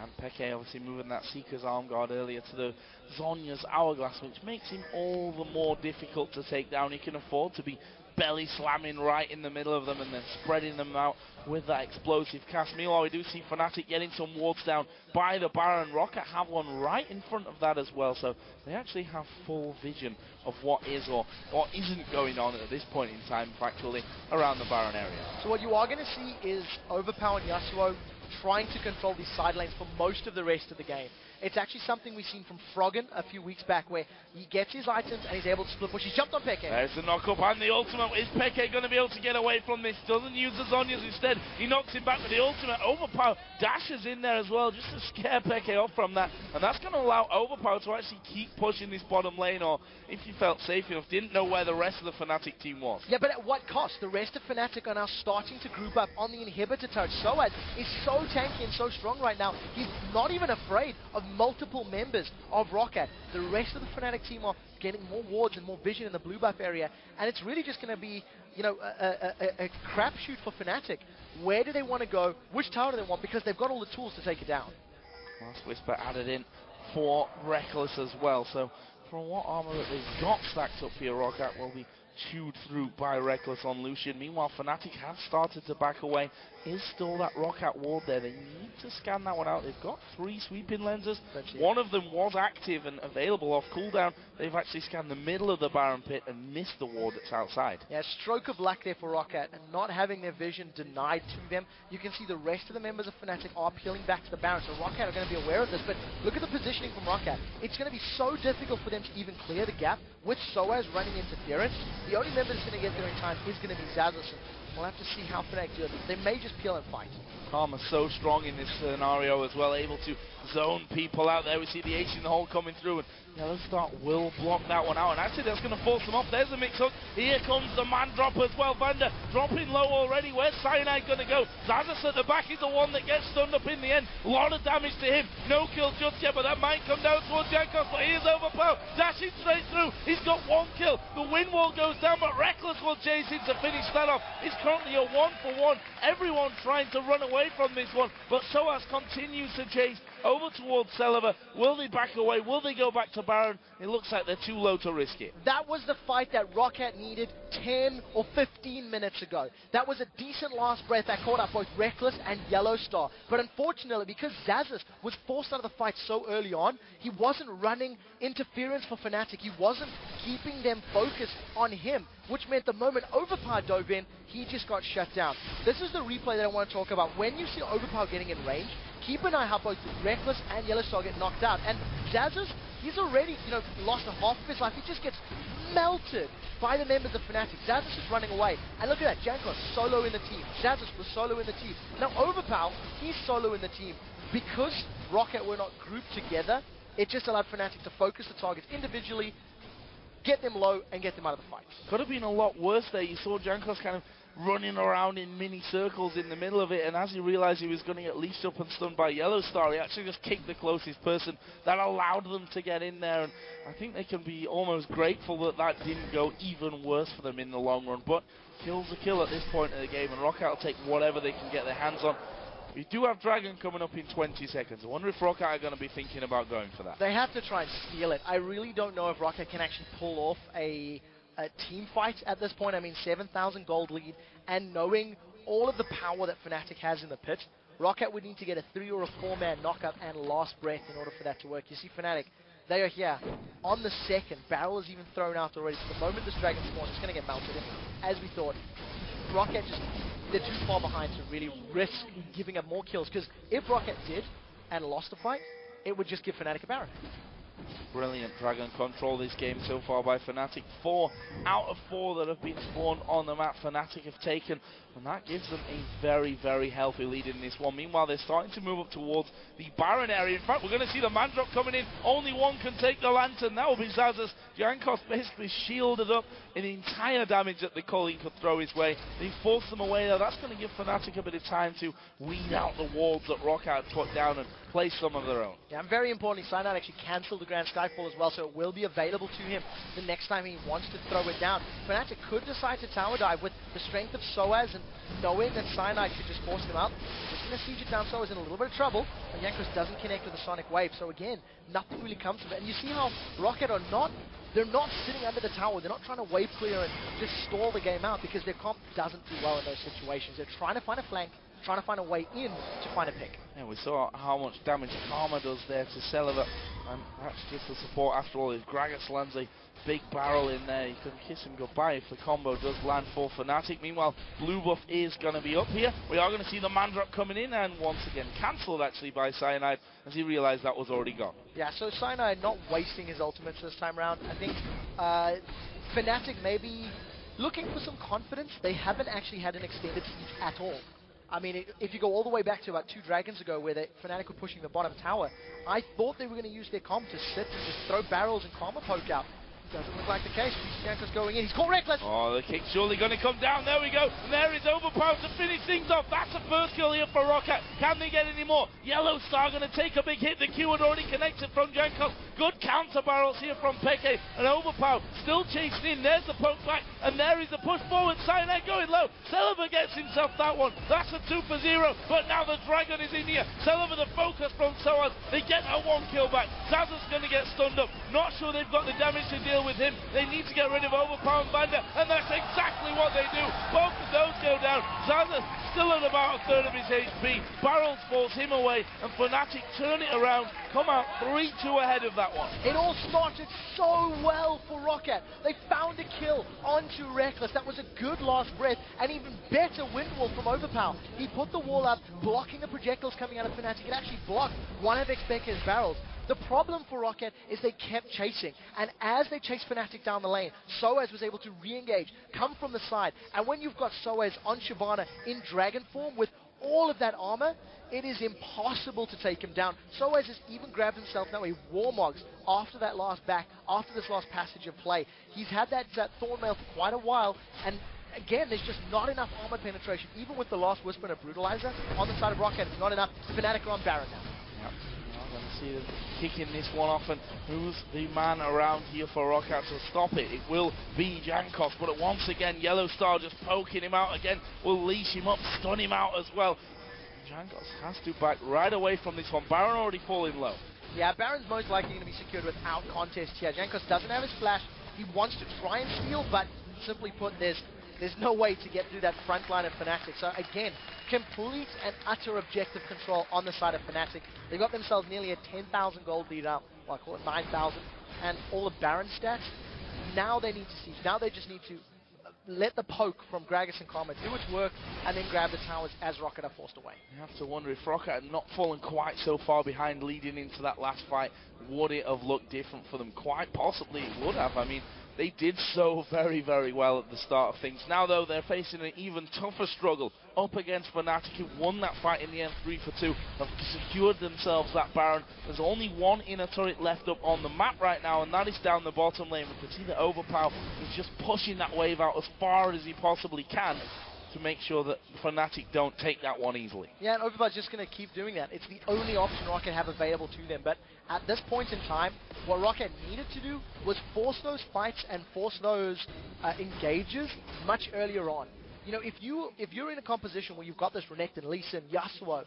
And Peke obviously moving that Seeker's arm guard earlier to the Zhonya's Hourglass, which makes him all the more difficult to take down. He can afford to be belly slamming right in the middle of them and then spreading them out with that explosive cast. Meanwhile, we do see Fnatic getting some wards down by the Baron. Roccat have one right in front of that as well, so they actually have full vision of what is or isn't going on at this point in time, factually, around the Baron area. So what you are going to see is Overpow and Yasuo trying to control these side lanes for most of the rest of the game. It's actually something we've seen from Froggen a few weeks back, where he gets his items and he's able to split push. He's jumped on Peke. There's the knock-up and the ultimate. Is Peke going to be able to get away from this? Doesn't use the Zhonya's instead. He knocks him back with the ultimate. Overpow dashes in there as well, just to scare Peke off from that. And that's going to allow Overpow to actually keep pushing this bottom lane, or if you felt safe enough, didn't know where the rest of the Fnatic team was. Yeah, but at what cost? The rest of Fnatic are now starting to group up on the inhibitor turret. sOAZ is so tanky and so strong right now, he's not even afraid of multiple members of Roccat. The rest of the Fnatic team are getting more wards and more vision in the blue buff area, and it's really just going to be, you know, a crapshoot for Fnatic. Where do they want to go? Which tower do they want? Because they've got all the tools to take it down. Last Whisper added in for Rekkles as well, so from what armor that they've got stacked up here, Roccat will be chewed through by Rekkles on Lucian. Meanwhile, Fnatic have started to back away. Is still that Roccat ward there. They need to scan that one out. They've got 3 sweeping lenses. One of them was active and available off cooldown. They've actually scanned the middle of the Baron pit and missed the ward that's outside. Yeah, stroke of luck there for Roccat, and not having their vision denied to them. You can see the rest of the members of Fnatic are peeling back to the Baron, so Roccat are going to be aware of this, but look at the positioning from Roccat. It's going to be so difficult for them to even clear the gap with sOAZ running interference. The only member that's going to get there in time is going to be Xaxus. We'll have to see how Fnatic do it. They may just peel and fight. Karma's so strong in this scenario as well, able to zone people out there. We see the ace in the hole coming through, and YellOwStaR will block that one out, and actually that's going to force them off. There's a mix-up. Here comes the man drop as well. Vander dropping low already. Where's Cyanide going to go? Xaxus at the back is the one that gets stunned up in the end. A lot of damage to him. No kill just yet, but that might come down towards Jankos, but here's Overpow dashing straight through. He's got 1 kill. The wind wall goes down, but Rekkles will chase him to finish that off. It's currently a 1-for-1. Everyone trying to run away from this one, but sOAZ continues to chase over towards Celaver. Will they back away? Will they go back to Baron? It looks like they're too low to risk it. That was the fight that Roccat needed 10 or 15 minutes ago. That was a decent last breath that caught up both Rekkles and YellOwStaR. But unfortunately, because Xaxus was forced out of the fight so early on, he wasn't running interference for Fnatic. He wasn't keeping them focused on him, which meant the moment Overpow dove in, he just got shut down. This is the replay that I want to talk about. When you see Overpow getting in range, keep an eye how both Rekkles and YellOwStaR get knocked out. And Xaxus, he's already, lost a half of his life. He just gets melted by the members of Fnatic. Xaxus is running away. And look at that, Jankos solo in the team. Xaxus was solo in the team. Now Overpow, he's solo in the team. Because Roccat were not grouped together, it just allowed Fnatic to focus the targets individually, get them low, and get them out of the fight. Could have been a lot worse there. You saw Jankos kind of running around in mini circles in the middle of it, and as he realized he was going to get leashed up and stunned by YellOwStaR, he actually just kicked the closest person. That allowed them to get in there, and I think they can be almost grateful that that didn't go even worse for them in the long run. But kill's a kill at this point in the game, and Roccat will take whatever they can get their hands on. We do have Dragon coming up in 20 seconds. I wonder if Roccat are going to be thinking about going for that. They have to try and steal it. I really don't know if Roccat can actually pull off a team fight at this point. I mean, 7,000 gold lead, and knowing all of the power that Fnatic has in the pit, Roccat would need to get a 3 or a 4-man knockup and last breath in order for that to work. You see Fnatic, they are here on the second. Barrel is even thrown out already. So the moment this Dragon spawns, it's going to get melted in. As we thought, Roccat just they're too far behind to really risk giving up more kills, because if Roccat did and lost the fight, it would just give Fnatic a Baron. Brilliant Dragon control this game so far by Fnatic. 4 out of 4 that have been spawned on the map Fnatic have taken, and that gives them a very, very healthy lead in this one. Meanwhile, they're starting to move up towards the Baron area. In fact, we're going to see the man drop coming in. Only one can take the Lantern. That will be Xaxus. Jankos basically shielded up in the entire damage that the Colleen could throw his way. They forced them away though. That's going to give Fnatic a bit of time to weed out the walls that Roccat put down and play some of their own. Yeah, and very importantly, Cyanide actually cancelled the Grand Skyfall as well, so it will be available to him the next time he wants to throw it down. Fnatic could decide to tower dive with the strength of sOAZ, and knowing that Cyanide could just force him out. Just going to siege it down. sOAZ in a little bit of trouble, and Jankos doesn't connect with the Sonic Wave, so again, nothing really comes of it. And you see how Roccat are not, they're not sitting under the tower, they're not trying to wave clear and just stall the game out, because their comp doesn't do well in those situations. They're trying to find a flank, trying to find a way in to find a pick. Yeah, we saw how much damage Karma does there to Celaver, and that's just the support after all. If Gragas lands a big barrel in there, you can kiss him goodbye if the combo does land for Fnatic. Meanwhile, blue buff is going to be up here. We are going to see the man drop coming in, and once again cancelled actually by Cyanide as he realised that was already gone. Yeah, so Cyanide not wasting his ultimates this time around. I think Fnatic maybe looking for some confidence. They haven't actually had an extended siege at all. I mean, if you go all the way back to about 2 dragons ago where Fnatic were pushing the bottom tower, I thought they were going to use their comp to sit and just throw barrels and Karma poke out. Doesn't look like the case. Jankos going in. He's caught Rekkles. Oh, the kick's surely going to come down. There we go. And there is Overpow to finish things off. That's a first kill here for Roccat. Can they get any more? YellOwStaR going to take a big hit. The Q had already connected from Jankos. Good counter barrels here from xPeke. And Overpow still chasing in. There's the poke back. And there is the push forward. Cyanide going low. Celaver gets himself that one. That's a 2 for 0. But now the Dragon is in here. Celaver the focus from sOAZ. They get a 1 kill back. Xaxus going to get stunned up. Not sure they've got the damage to deal with him. They need to get rid of Overpow and Vander, and that's exactly what they do. Both of those go down. Xaxus still at about a third of his HP. Barrels force him away, and Fnatic turn it around, come out 3-2 ahead of that one. It all started so well for Roccat. They found a kill onto Rekkles. That was a good last breath, and even better wind wall from Overpow. He put the wall up, blocking the projectiles coming out of Fnatic. It actually blocked one of xPeke's barrels. The problem for Roccat is they kept chasing, and as they chased Fnatic down the lane, sOAZ was able to re-engage, come from the side, and when you've got sOAZ on Shyvana in dragon form with all of that armor, it is impossible to take him down. sOAZ has even grabbed himself now a Warmogs after that last back, after this last passage of play. He's had that Thornmail for quite a while, and again, there's just not enough armor penetration. Even with the last Whisper and a Brutalizer on the side of Roccat, it's not enough. Fnatic are on Baron now. Yep. Going to see them kicking this one off, and who's the man around here for Roccat to stop it? It will be Jankos, but once again, YellOwStaR just poking him out again, will leash him up, stun him out as well. Jankos has to back right away from this one. Baron already falling low. Yeah, Baron's most likely going to be secured without contest here. Jankos doesn't have his flash. He wants to try and steal, but simply put, there's no way to get through that front line of Fnatic. So again, complete and utter objective control on the side of Fnatic. They got themselves nearly a 10,000 gold lead out. Well, I call it 9,000. And all the Baron stats. Now they need to siege. Now they just need to let the poke from Gragas and Karma do its work, and then grab the towers as Roccat are forced away. You have to wonder if Roccat had not fallen quite so far behind leading into that last fight, would it have looked different for them? Quite possibly it would have. I mean, they did so very, very well at the start of things. Now, though, they're facing an even tougher struggle up against Fnatic, who won that fight in the end 3-for-2, have secured themselves that Baron. There's only one inner turret left up on the map right now, and that is down the bottom lane. We can see that Overpow is just pushing that wave out as far as he possibly can to make sure that Fnatic don't take that one easily. Yeah, and Overpow's just going to keep doing that. It's the only option Roccat have available to them, but at this point in time, what Roccat needed to do was force those fights and force those engages much earlier on. You know, if you're in a composition where you've got this Renekton, Lucian, Yasuo,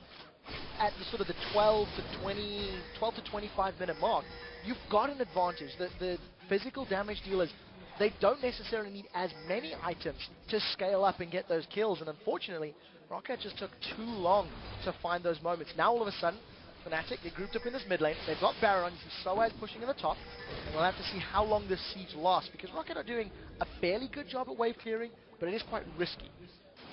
at the sort of the 12 to 25 minute mark, you've got an advantage. The physical damage dealers, they don't necessarily need as many items to scale up and get those kills, and unfortunately, Roccat just took too long to find those moments. Now all of a sudden, Fnatic, they grouped up in this mid lane, they've got Baron, you see sOAZ pushing in the top, and we'll have to see how long this siege lasts, because Roccat are doing a fairly good job at wave clearing, but it is quite risky.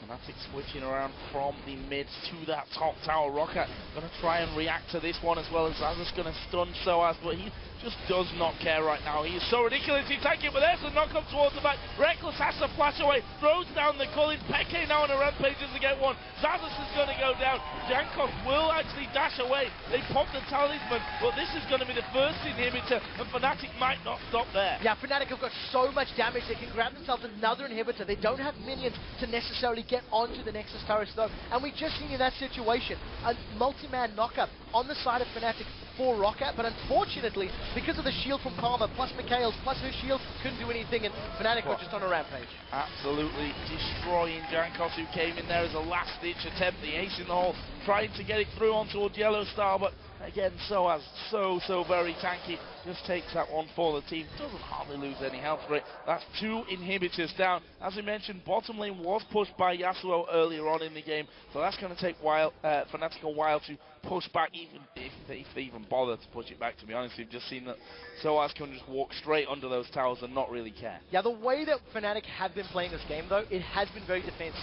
Fnatic switching around from the mid to that top tower. Roccat going to try and react to this one as well as Xaxus going to stun sOAZ, but he just does not care right now. He is so ridiculously tanky, but there's a knock-up towards the back. Rekkles has to flash away, throws down the Culling. xPeke now on a rampage to get one. Xaxus is going to go down. Jankos will actually dash away. They pop the talisman, but this is going to be the first inhibitor, and Fnatic might not stop there. Yeah, Fnatic have got so much damage, they can grab themselves another inhibitor. They don't have minions to necessarily get onto the Nexus turrets though, and we've just seen in that situation a multi-man knockup on the side of Fnatic for Roccat, but unfortunately, because of the shield from Karma, plus Mikhail's, plus her shield, couldn't do anything, and Fnatic were just on a rampage. Absolutely destroying Jankos, who came in there as a last-ditch attempt, the ace in the hole, trying to get it through onto YellOwStaR, but again, sOAZ so very tanky, just takes that one for the team, doesn't hardly lose any health for it. That's 2 inhibitors down. As we mentioned, bottom lane was pushed by Yasuo earlier on in the game, so that's going to take Fnatic a while to push back, even if they even bother to push it back, to be honest. We've just seen that sOAZ can just walk straight under those towers and not really care. Yeah, the way that Fnatic have been playing this game though, it has been very defensive.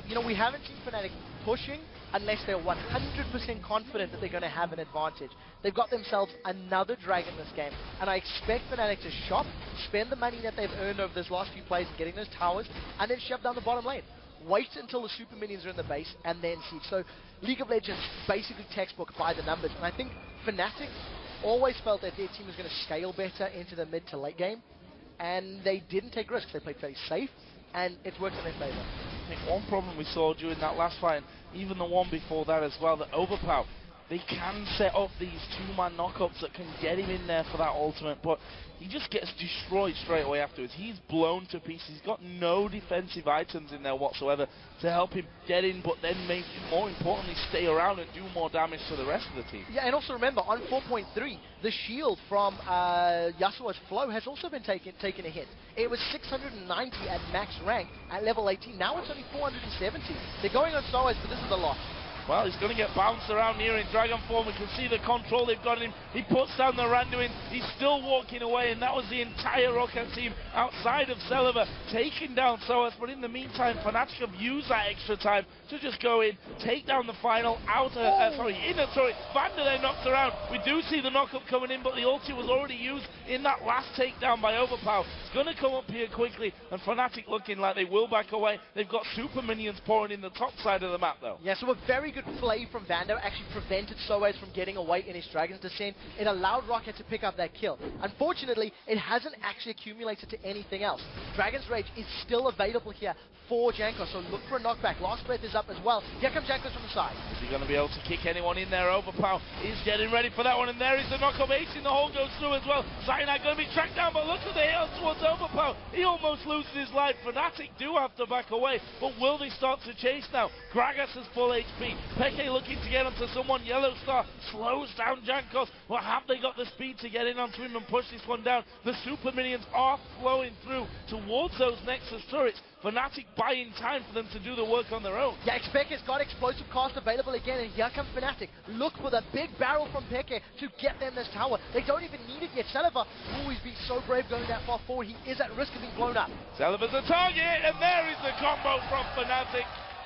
You know, we haven't seen Fnatic pushing unless they're 100% confident that they're going to have an advantage. They've got themselves another dragon this game, and I expect Fnatic to shop, spend the money that they've earned over those last few plays and getting those towers, and then shove down the bottom lane. Wait until the super minions are in the base, and then siege. So League of Legends basically textbook by the numbers, and I think Fnatic always felt that their team was going to scale better into the mid to late game, and they didn't take risks. They played very safe, and it's worked in their favor. I think one problem we saw during that last fight, and even the one before that as well, the Overpow, they can set up these 2-man knockups that can get him in there for that ultimate, but he just gets destroyed straight away afterwards. He's blown to pieces. He's got no defensive items in there whatsoever to help him get in, but then maybe more importantly stay around and do more damage to the rest of the team. Yeah, and also remember, on 4.3, the shield from Yasuo's flow has also been taken a hit. It was 690 at max rank at level 18. Now it's only 470. They're going on sOAZ, but this is a loss. Well, he's going to get bounced around here in Dragon form. We can see the control they've got in him. He puts down the Randuin. He's still walking away, and that was the entire Roccat team outside of Celaver taking down sOAZ. But in the meantime, Fnatic have used that extra time to just go in, take down the final inner turret. Vander then knocks around. We do see the knockup coming in, but the ulti was already used in that last takedown by Overpow. It's going to come up here quickly, and Fnatic looking like they will back away. They've got super minions pouring in the top side of the map, though. Yeah, so a very good play from Vander actually prevented sOAZ from getting away in his Dragon's Descent. It allowed Roccat to pick up that kill. Unfortunately, it hasn't actually accumulated to anything else. Dragon's Rage is still available here for Jankos, so look for a knockback. Last Breath is up as well. Here comes Jankos from the side. Is he going to be able to kick anyone in there? Overpow is getting ready for that one, and there is the knock-up. Ace in the hole goes through as well. Cyanide going to be tracked down, but look at the hill towards Overpow. He almost loses his life. Fnatic do have to back away, but will they start to chase now? Gragas is full HP. xPeke looking to get onto someone. YellOwStaR slows down Jankos. Well, have they got the speed to get in onto him and push this one down? The super minions are flowing through towards those Nexus turrets. Fnatic buying time for them to do the work on their own. Yeah, xPeke's got explosive cast available again, and here comes Fnatic. Look for the big barrel from xPeke to get them this tower. They don't even need it yet. Celaver, he's been so brave going that far forward. He is at risk of being blown up. Celaver's the target, and there is the combo from Fnatic.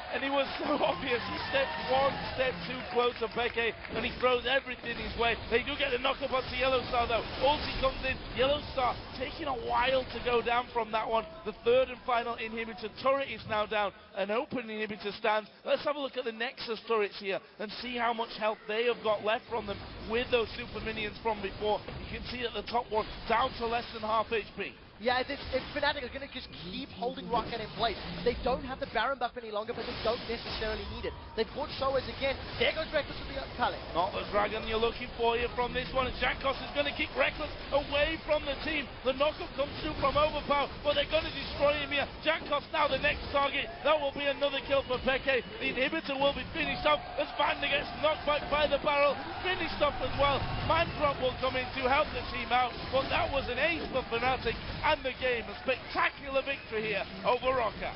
And he was so obvious. He stepped one step too close to xPeke, and he throws everything his way. They do get the knock-up onto YellOwStaR, though. Ulti comes in. YellOwStaR taking a while to go down from that one. The third and final inhibitor turret is now down. An open inhibitor stands. Let's have a look at the Nexus turrets here and see how much health they have got left from them with those super minions from before. You can see at the top one, down to less than half HP. Yeah, if Fnatic are going to just keep holding Roccat in place. They don't have the Baron buff any longer, but they don't necessarily need it. They've bought sOAZ again. There goes Rekkles with the pallet. Not the dragon you're looking for here from this one. Jankos is going to kick Rekkles away from the team. The knockup comes through from Overpow, but they're going to destroy him here. Jankos now the next target. That will be another kill for xPeke. The inhibitor will be finished off as Vander gets knocked back by the barrel. Finished off as well. Man drop will come in to help the team out, but that was an ace for Fnatic. And the game, a spectacular victory here over Roccat.